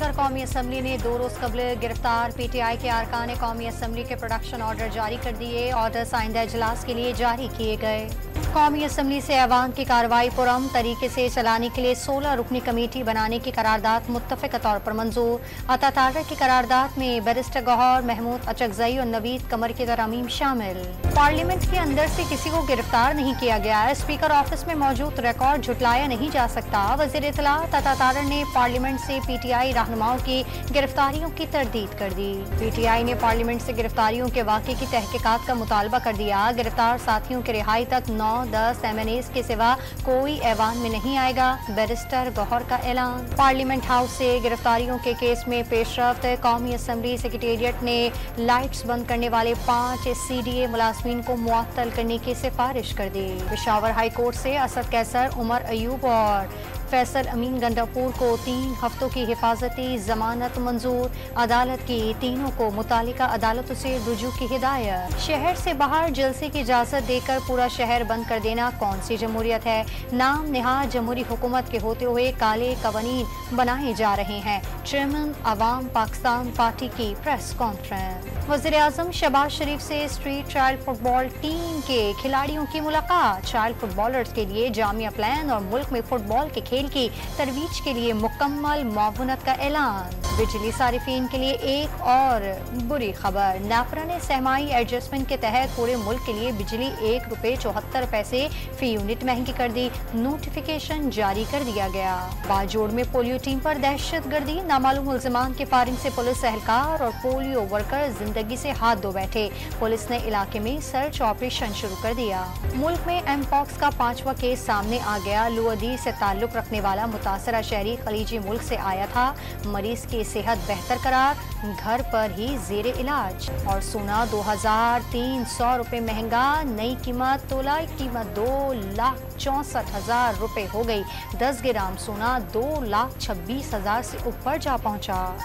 Speaker कौमी assembly ने 2 रोज कबल गिरफ्तार PTI के अरकान कौमी असम्बली के प्रोडक्शन ऑर्डर जारी कर दिए। ऑर्डर्स आइंदा इजलास के लिए जारी किए गए। कौमी असम्बली से ऐवान की कार्रवाई पुरअमन तरीके से चलाने के लिए 16 रुकनी कमेटी बनाने की करारदाद मुत्तफ़िक़ा तौर पर मंजूर। अतात आर्डर की करारदाद में बैरिस्टर गौहर, महमूद अचकज़ई और नवीद कमर की तरमीम शामिल। पार्लियामेंट के अंदर से किसी को गिरफ्तार नहीं किया गया है। स्पीकर ऑफिस में मौजूद रिकॉर्ड झुटलाया नहीं जा सकता। वज़ीर इत्तलात अतात आर्डर ने पार्लियामेंट से PTI रहनुमाओं की गिरफ्तारियों की तरदीद कर दी। PTI ने पार्लियामेंट से गिरफ्तारियों के वाक़े की तहकीकात का मुतालबा कर दिया। गिरफ्तार साथियों की रिहाई तक 9-10 MNAs के सिवा कोई ऐवान में नहीं आएगा। बैरिस्टर गौहर का ऐलान। पार्लियामेंट हाउस से गिरफ्तारियों के केस में पेशरफ्त। कौमी असम्बली सेक्रेटेरिएट ने लाइट्स बंद करने वाले 5 CDA मुलाजमीन को मुअत्तल करने की सिफारिश कर दी। पेशावर हाई कोर्ट से असद कैसर, उमर अयूब और फैसल अमीन गंडापुर को 3 हफ्तों की हिफाजती जमानत मंजूर। अदालत की तीनों को मुतालिका अदालतों से रुजू की हिदायत। शहर से बाहर जलसे की इजाजत देकर पूरा शहर बंद कर देना कौन सी जमहूरियत है? नाम निहाद जमहूरी हुकूमत के होते हुए काले कवानीन बनाए जा रहे हैं। चेयरमैन अवाम पाकिस्तान पार्टी की प्रेस कॉन्फ्रेंस। वज़ीर आज़म शहबाज शरीफ से स्ट्रीट चाइल्ड फुटबॉल टीम के खिलाड़ियों की मुलाकात। चाइल्ड फुटबॉलर्स के लिए जामिया प्लान और मुल्क में फुटबॉल के खेल की तरवीज के लिए मुकम्मल मुआवनत का ऐलान। बिजली सारिफीन के लिए एक और बुरी खबर। नापरा ने सहमाई एडजस्टमेंट के तहत पूरे मुल्क के लिए बिजली ₹1.74 फी यूनिट महंगी कर दी। नोटिफिकेशन जारी कर दिया गया। बाजोड़ में पोलियो टीम पर दहशतगर्दी। नामालूम मुल्जिमान के फायरिंग से पुलिस एहलकार और पोलियो वर्कर जिंदगी से हाथ धो बैठे। पुलिस ने इलाके में सर्च ऑपरेशन शुरू कर दिया। मुल्क में एमपॉक्स का 5वां केस सामने आ गया। लुअदी से ताल्लुक रखने वाला मुतासरा शहरी खलीजी मुल्क से आया था। मरीज की सेहत बेहतर करार, घर पर ही जेर इलाज। और सोना 2300 रुपए महंगा। नई कीमत तोला कीमत 2,64,000 रुपए हो गई। 10 ग्राम सोना 2,26,000 से ऊपर जा पहुंचा।